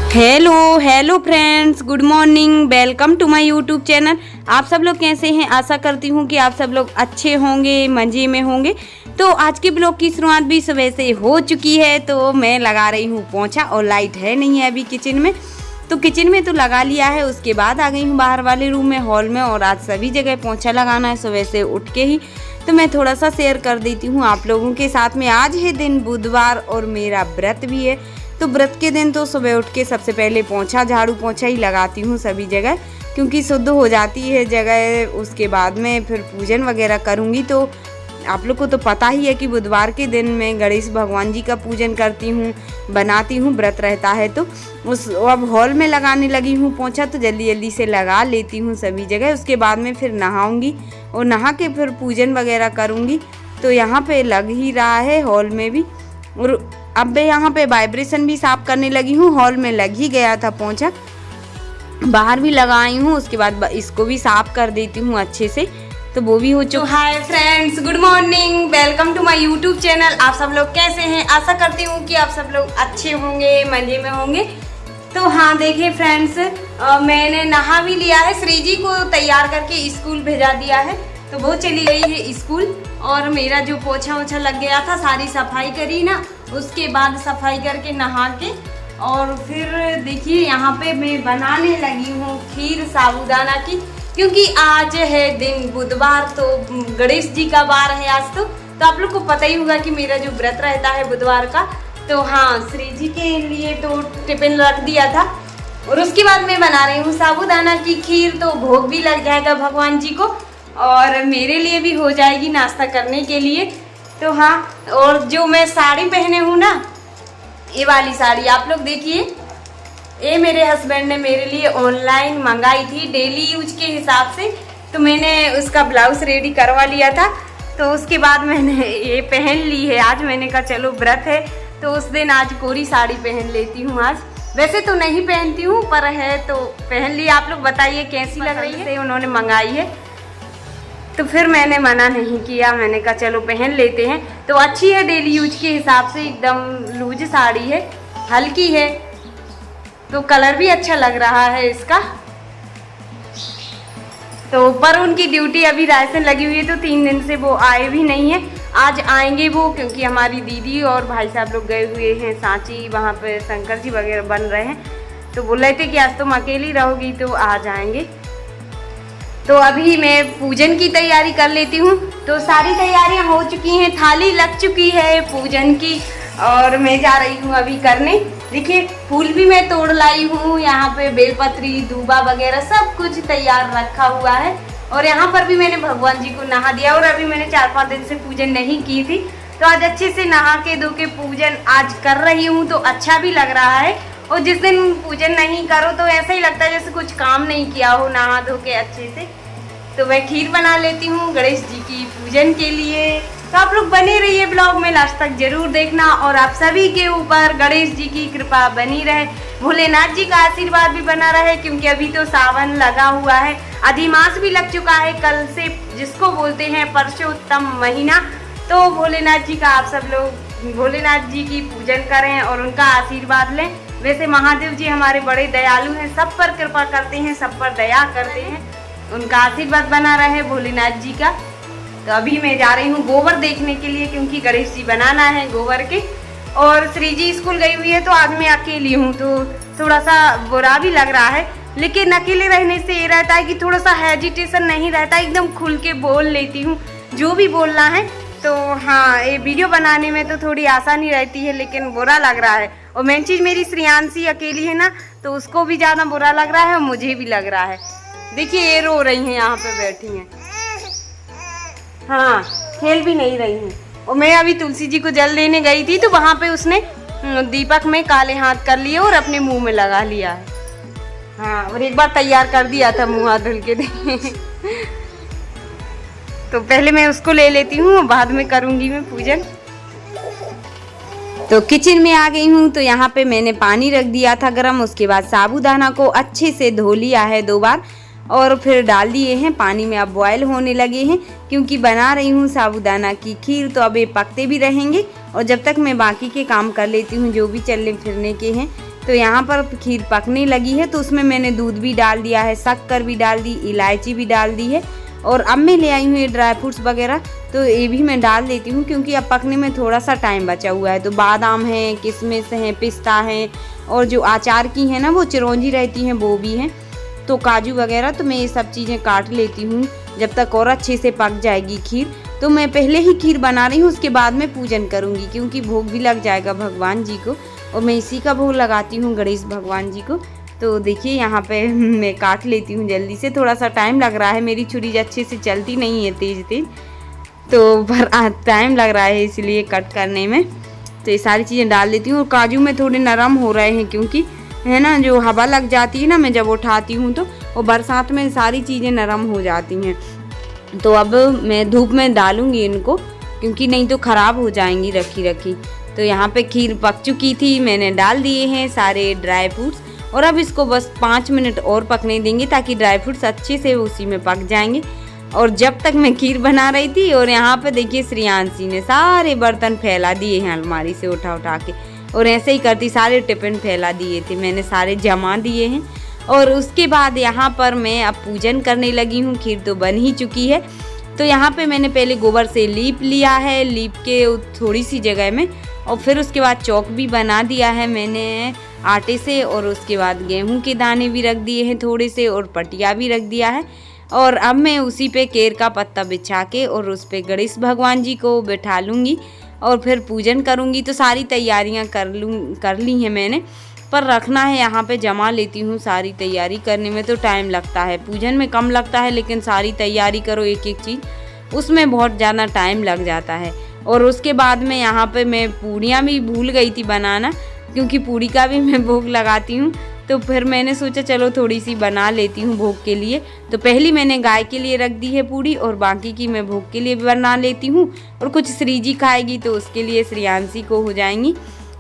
Hello friends, good morning. Welcome to my YouTube channel. आप सब लोग कैसे हैं? आशा करती हूँ कि आप सब लोग अच्छे होंगे, मज़े में होंगे। तो आज के ब्लॉग की शुरुआत भी सुबह से हो चुकी है। तो मैं लगा रही हूँ पोंछा और लाइट है नहीं है अभी किचन में। तो किचन में तो लगा लिया है, उसके बाद आ गई हूँ बाहर वाले रूम में, हॉल में। और आज सभी जगह पोंछा लगाना है सुबह से उठ के ही। तो मैं थोड़ा सा शेयर कर देती हूँ आप लोगों के साथ में। आज है दिन बुधवार और मेरा व्रत भी है। तो व्रत के दिन तो सुबह उठ के सबसे पहले पोंछा, झाड़ू पोंछा ही लगाती हूँ सभी जगह, क्योंकि शुद्ध हो जाती है जगह। उसके बाद में फिर पूजन वगैरह करूँगी। तो आप लोग को तो पता ही है कि बुधवार के दिन मैं गणेश भगवान जी का पूजन करती हूँ, बनाती हूँ, व्रत रहता है। तो उस अब हॉल में लगाने लगी हूँ पोंछा, तो जल्दी जल्दी से लगा लेती हूँ सभी जगह। उसके बाद में फिर नहाऊँगी और नहा के फिर पूजन वगैरह करूँगी। तो यहाँ पे लग ही रहा है हॉल में भी। और अब मैं यहाँ पे वाइब्रेशन भी साफ करने लगी हूँ। हॉल में लग ही गया था पोंछा, बाहर भी लगाई हूँ। उसके बाद इसको भी साफ कर देती हूँ अच्छे से, तो वो भी हो चुका। Hi friends, good morning, welcome to my YouTube channel. आप सब लोग कैसे हैं? आशा करती हूँ कि आप सब लोग अच्छे होंगे, मजे में होंगे। तो हाँ देखिए फ्रेंड्स, मैंने नहा भी लिया है। श्रीजी को तैयार करके स्कूल भेजा दिया है, तो वो चली गई है स्कूल। और मेरा जो पोछा ओछा लग गया था, सारी सफाई करी ना, उसके बाद सफाई करके नहा के और फिर देखिए यहाँ पे मैं बनाने लगी हूँ खीर साबूदाना की, क्योंकि आज है दिन बुधवार, तो गणेश जी का वार है आज। तो आप लोग को पता ही होगा कि मेरा जो व्रत रहता है बुधवार का। तो हाँ, श्री जी के लिए तो टिफिन रख दिया था। और उसके बाद मैं बना रही हूँ साबूदाना की खीर। तो भोग भी लग जाएगा भगवान जी को और मेरे लिए भी हो जाएगी नाश्ता करने के लिए। तो हाँ, और जो मैं साड़ी पहने हूँ ना, ये वाली साड़ी आप लोग देखिए, ये मेरे हस्बैंड ने मेरे लिए ऑनलाइन मंगाई थी डेली यूज के हिसाब से। तो मैंने उसका ब्लाउज रेडी करवा लिया था, तो उसके बाद मैंने ये पहन ली है। आज मैंने कहा चलो व्रत है तो उस दिन आज कोरी साड़ी पहन लेती हूँ। आज वैसे तो नहीं पहनती हूँ, पर है तो पहन ली। आप लोग बताइए कैसी लग रही है। उन्होंने मंगाई है तो फिर मैंने मना नहीं किया, मैंने कहा चलो पहन लेते हैं। तो अच्छी है, डेली यूज के हिसाब से एकदम लूज साड़ी है, हल्की है, तो कलर भी अच्छा लग रहा है इसका। तो पर उनकी ड्यूटी अभी रायसन लगी हुई है, तो 3 दिन से वो आए भी नहीं है। आज आएंगे वो, क्योंकि हमारी दीदी और भाई साहब लोग गए हुए हैं सांची, वहाँ पे शंकर जी वगैरह बन रहे हैं। तो बोल रहे थे कि आज तुम अकेली रहोगी, तो आ जाएंगे। तो अभी मैं पूजन की तैयारी कर लेती हूँ। तो सारी तैयारियाँ हो चुकी हैं, थाली लग चुकी है पूजन की, और मैं जा रही हूँ अभी करने। देखिए फूल भी मैं तोड़ लाई हूँ, यहाँ पे बेलपत्री, दूबा वगैरह सब कुछ तैयार रखा हुआ है। और यहाँ पर भी मैंने भगवान जी को नहा दिया। और अभी मैंने 4-5 दिन से पूजन नहीं की थी, तो आज अच्छे से नहा के धो के पूजन आज कर रही हूँ, तो अच्छा भी लग रहा है। और जिस दिन पूजन नहीं करो तो ऐसा ही लगता है जैसे कुछ काम नहीं किया हो, नहा धो के अच्छे से। तो मैं खीर बना लेती हूँ गणेश जी की पूजन के लिए। तो आप लोग बने रहिए ब्लॉग में, लास्ट तक जरूर देखना। और आप सभी के ऊपर गणेश जी की कृपा बनी रहे, भोलेनाथ जी का आशीर्वाद भी बना रहे, क्योंकि अभी तो सावन लगा हुआ है, अधिमास भी लग चुका है कल से, जिसको बोलते हैं परसोत्तम महीना। तो भोलेनाथ जी का आप सब लोग भोलेनाथ जी की पूजन करें और उनका आशीर्वाद लें। वैसे महादेव जी हमारे बड़े दयालु हैं, सब पर कृपा करते हैं, सब पर दया करते हैं, उनका आशीर्वाद बना रहे भोलेनाथ जी का। तो अभी मैं जा रही हूँ गोबर देखने के लिए, क्योंकि गणेश जी बनाना है गोबर के। और श्री जी स्कूल गई हुई है, तो आज मैं अकेली हूँ, तो थोड़ा सा बुरा भी लग रहा है। लेकिन अकेले रहने से ये रहता है कि थोड़ा सा हेजिटेशन नहीं रहता, एकदम खुल के बोल लेती हूँ जो भी बोलना है। तो हाँ, ये वीडियो बनाने में तो थोड़ी आसानी रहती है, लेकिन बुरा लग रहा है। और मेन चीज़ मेरी श्रेयांशी अकेली है ना, तो उसको भी ज़्यादा बुरा लग रहा है और मुझे भी लग रहा है। देखिए ये रो रही हैं, यहाँ पे बैठी हैं, हाँ खेल भी नहीं रही हैं। और मैं अभी तुलसी जी को जल देने गई थी, तो वहाँ पे उसने दीपक में काले हाथ कर लिए और अपने मुंह में लगा लिया है। हाँ, और एक बार तैयार कर दिया था मुंह हाथ धुल के तो पहले मैं उसको ले लेती हूँ, बाद में करूँगी मैं पूजन। तो किचन में आ गई हूँ। तो यहाँ पे मैंने पानी रख दिया था गरम, उसके बाद साबूदाना को अच्छे से धो लिया है 2 बार और फिर डाल दिए हैं पानी में। अब बॉयल होने लगे हैं, क्योंकि बना रही हूँ साबूदाना की खीर, तो अब ये पकते भी रहेंगे। और जब तक मैं बाकी के काम कर लेती हूँ जो भी चलने फिरने के हैं, तो यहाँ पर खीर पकने लगी है, तो उसमें मैंने दूध भी डाल दिया है, शक्कर भी डाल दी, इलायची भी डाल दी है। और अब मैं ले आई हूँ ये ड्राई फ्रूट्स वगैरह, तो ये भी मैं डाल देती हूँ क्योंकि अब पकने में थोड़ा सा टाइम बचा हुआ है। तो बादाम है, किशमिश है, पिस्ता है, और जो अचार की है ना वो चिरौंजी रहती हैं वो भी हैं, तो काजू वगैरह। तो मैं ये सब चीज़ें काट लेती हूँ जब तक और अच्छे से पक जाएगी खीर। तो मैं पहले ही खीर बना रही हूँ, उसके बाद में पूजन करूँगी क्योंकि भोग भी लग जाएगा भगवान जी को, और मैं इसी का भोग लगाती हूँ गणेश भगवान जी को। तो देखिए यहाँ पे मैं काट लेती हूँ जल्दी से, थोड़ा सा टाइम लग रहा है, मेरी छुरी अच्छे से चलती नहीं है तेज़ तेज़, तो पर टाइम लग रहा है इसलिए कट करने में। तो ये सारी चीज़ें डाल देती हूँ। और काजू में थोड़े नरम हो रहे हैं क्योंकि है ना, जो हवा लग जाती है ना मैं जब उठाती हूँ तो, और बरसात में सारी चीज़ें नरम हो जाती हैं। तो अब मैं धूप में डालूँगी इनको क्योंकि नहीं तो ख़राब हो जाएंगी रखी रखी। तो यहाँ पे खीर पक चुकी थी, मैंने डाल दिए हैं सारे ड्राई फ्रूट्स, और अब इसको बस 5 मिनट और पकने देंगे ताकि ड्राई फ्रूट्स अच्छे से उसी में पक जाएंगे। और जब तक मैं खीर बना रही थी, और यहाँ पे देखिए श्रेयांशी ने सारे बर्तन फैला दिए हैं अलमारी से उठा उठा के, और ऐसे ही करती सारे टिफिन फैला दिए थे, मैंने सारे जमा दिए हैं। और उसके बाद यहाँ पर मैं अब पूजन करने लगी हूँ। खीर तो बन ही चुकी है, तो यहाँ पे मैंने पहले गोबर से लीप लिया है, लीप के थोड़ी सी जगह में, और फिर उसके बाद चौक भी बना दिया है मैंने आटे से, और उसके बाद गेहूं के दाने भी रख दिए हैं थोड़े से, और पटिया भी रख दिया है। और अब मैं उसी पे केर का पत्ता बिछा के और उस पे गणेश भगवान जी को बैठा लूँगी और फिर पूजन करूँगी। तो सारी तैयारियाँ कर ली हैं मैंने, पर रखना है यहाँ पे जमा लेती हूँ। सारी तैयारी करने में तो टाइम लगता है, पूजन में कम लगता है, लेकिन सारी तैयारी करो एक एक चीज़ उसमें बहुत ज़्यादा टाइम लग जाता है। और उसके बाद में यहाँ पे मैं पूड़ियाँ भी भूल गई थी बनाना, क्योंकि पूड़ी का भी मैं भोग लगाती हूँ, तो फिर मैंने सोचा चलो थोड़ी सी बना लेती हूँ भोग के लिए। तो पहली मैंने गाय के लिए रख दी है पूड़ी, और बाकी की मैं भोग के लिए बना लेती हूँ। और कुछ श्री जी खाएगी तो उसके लिए श्रेयांशी को हो जाएंगी,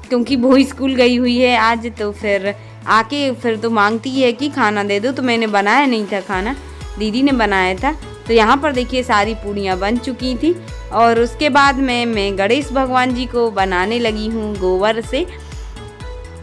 क्योंकि वो स्कूल गई हुई है आज, तो फिर आके फिर तो मांगती है कि खाना दे दो। तो मैंने बनाया नहीं था खाना, दीदी ने बनाया था। तो यहाँ पर देखिए सारी पूड़ियाँ बन चुकी थी, और उसके बाद मैं गणेश भगवान जी को बनाने लगी हूँ गोबर से।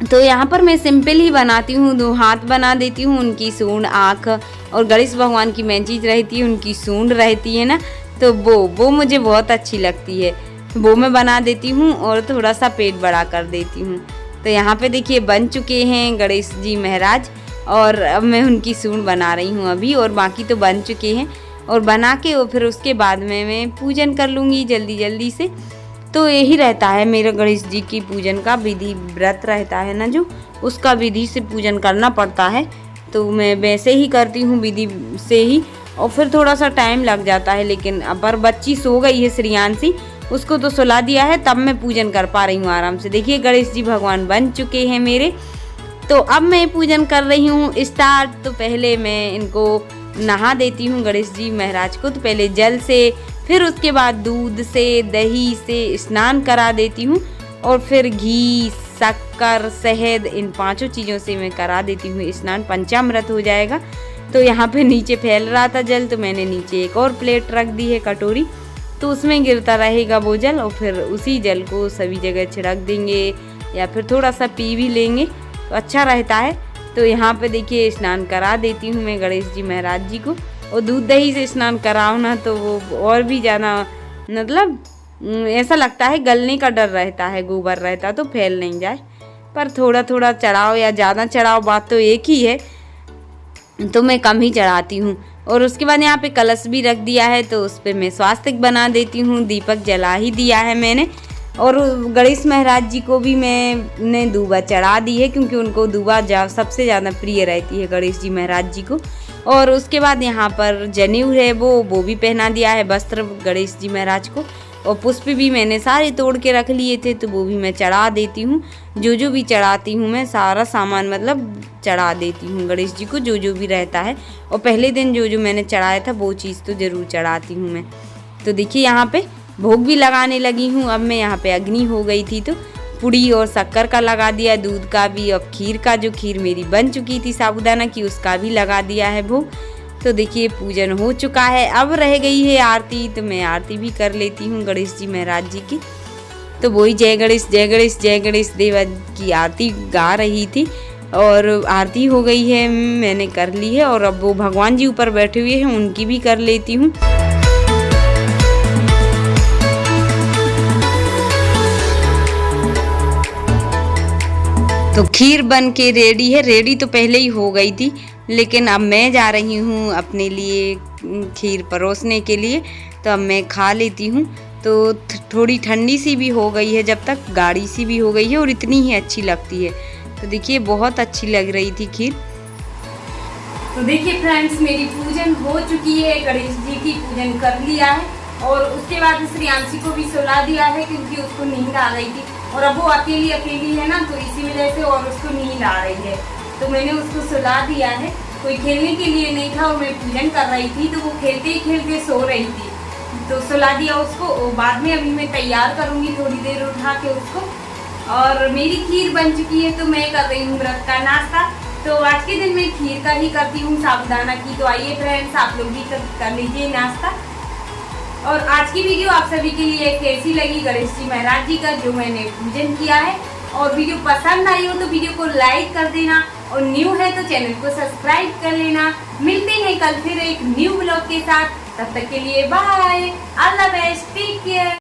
तो यहाँ पर मैं सिंपल ही बनाती हूँ, 2 हाथ बना देती हूँ, उनकी सूंड, आँख, और गणेश भगवान की मेन चीज़ रहती है उनकी सूंड रहती है ना, तो वो मुझे बहुत अच्छी लगती है, वो मैं बना देती हूँ, और थोड़ा सा पेट बड़ा कर देती हूँ। तो यहाँ पे देखिए बन चुके हैं गणेश जी महाराज, और अब मैं उनकी सूंड बना रही हूँ अभी, और बाकी तो बन चुके हैं। और बना के और फिर उसके बाद में मैं पूजन कर लूँगी जल्दी जल्दी से। तो यही रहता है मेरे गणेश जी की पूजन का विधि, व्रत रहता है ना जो, उसका विधि से पूजन करना पड़ता है। तो मैं वैसे ही करती हूँ विधि से ही, और फिर थोड़ा सा टाइम लग जाता है। लेकिन अब पर बच्ची सो गई है श्रेयांशी, उसको तो सुला दिया है, तब मैं पूजन कर पा रही हूँ आराम से। देखिए गणेश जी भगवान बन चुके हैं मेरे। तो अब मैं पूजन कर रही हूँ स्टार्ट। तो पहले मैं इनको नहा देती हूँ गणेश जी महाराज को, तो पहले जल से, फिर उसके बाद दूध से, दही से स्नान करा देती हूँ, और फिर घी, शक्कर, शहद, इन 5 चीज़ों से मैं करा देती हूँ स्नान, पंचामृत हो जाएगा। तो यहाँ पे नीचे फैल रहा था जल, तो मैंने नीचे एक और प्लेट रख दी है कटोरी, तो उसमें गिरता रहेगा वो जल, और फिर उसी जल को सभी जगह छिड़क देंगे, या फिर थोड़ा सा पी भी लेंगे तो अच्छा रहता है। तो यहाँ पे देखिए स्नान करा देती हूँ मैं गणेश जी महाराज जी को। और दूध दही से स्नान कराओ ना तो वो और भी ज़्यादा, मतलब ऐसा लगता है गलने का डर रहता है, गोबर रहता तो फैल नहीं जाए। पर थोड़ा थोड़ा चढ़ाओ या ज़्यादा चढ़ाओ, बात तो एक ही है, तो मैं कम ही चढ़ाती हूँ। और उसके बाद यहाँ पे कलश भी रख दिया है, तो उस पर मैं स्वास्तिक बना देती हूँ, दीपक जला ही दिया है मैंने। और गणेश महाराज जी को भी मैंने दूबा चढ़ा दी है, क्योंकि उनको दूबा सबसे ज़्यादा प्रिय रहती है गणेश जी महाराज जी को। और उसके बाद यहाँ पर जनेऊ है वो भी पहना दिया है, वस्त्र गणेश जी महाराज को। और पुष्प भी मैंने सारे तोड़ के रख लिए थे, तो वो भी मैं चढ़ा देती हूँ। जो भी चढ़ाती हूँ मैं सारा सामान मतलब चढ़ा देती हूँ गणेश जी को, जो भी रहता है। और पहले दिन जो मैंने चढ़ाया था वो चीज़ तो ज़रूर चढ़ाती हूँ मैं। तो देखिए यहाँ पे भोग भी लगाने लगी हूँ। अब मैं यहाँ पे अग्नि हो गई थी, तो पूड़ी और शक्कर का लगा दिया, दूध का भी, और खीर का, जो खीर मेरी बन चुकी थी साबूदाना की, उसका भी लगा दिया है भोग। तो देखिए पूजन हो चुका है। अब रह गई है आरती, तो मैं आरती भी कर लेती हूँ गणेश जी महाराज जी की। तो वही जय गणेश जय गणेश जय गणेश देवा की आरती गा रही थी। और आरती हो गई है, मैंने कर ली है। और अब वो भगवान जी ऊपर बैठे हुए हैं, उनकी भी कर लेती हूँ। तो खीर बन के रेडी है। रेडी तो पहले ही हो गई थी, लेकिन अब मैं जा रही हूँ अपने लिए खीर परोसने के लिए। तो अब मैं खा लेती हूँ। तो थोड़ी ठंडी सी भी हो गई है, जब तक गाढ़ी सी भी हो गई है, और इतनी ही अच्छी लगती है। तो देखिए बहुत अच्छी लग रही थी खीर। तो देखिए फ्रेंड्स, मेरी पूजन हो चुकी है, गणेश जी की पूजन कर लिया है। और उसके बाद श्रेयांशी को भी सुला दिया है, क्योंकि उसको नींद आ गई थी। और अब वो अकेली है ना, तो इसी वजह से और उसको नींद आ रही है, तो मैंने उसको सुला दिया है। कोई खेलने के लिए नहीं था और मैं पूजन कर रही थी, तो वो खेलते ही खेलते सो रही थी, तो सुला दिया उसको। बाद में अभी मैं तैयार करूँगी थोड़ी देर उठा के उसको। और मेरी खीर बन चुकी है, तो मैं कर रही हूँ व्रत का नाश्ता। तो आज के दिन मैं खीर का ही करती हूँ, साबूदाना की। तो आइए फ्रेंड्स, आप लोग भी कर लीजिए नाश्ता। और आज की वीडियो आप सभी के लिए कैसी लगी गणेश जी महाराज जी का जो मैंने पूजन किया है। और वीडियो पसंद आई हो तो वीडियो को लाइक कर देना, और न्यू है तो चैनल को सब्सक्राइब कर लेना। मिलते हैं कल फिर एक न्यू ब्लॉग के साथ, तब तक के लिए bye, all the best, take care.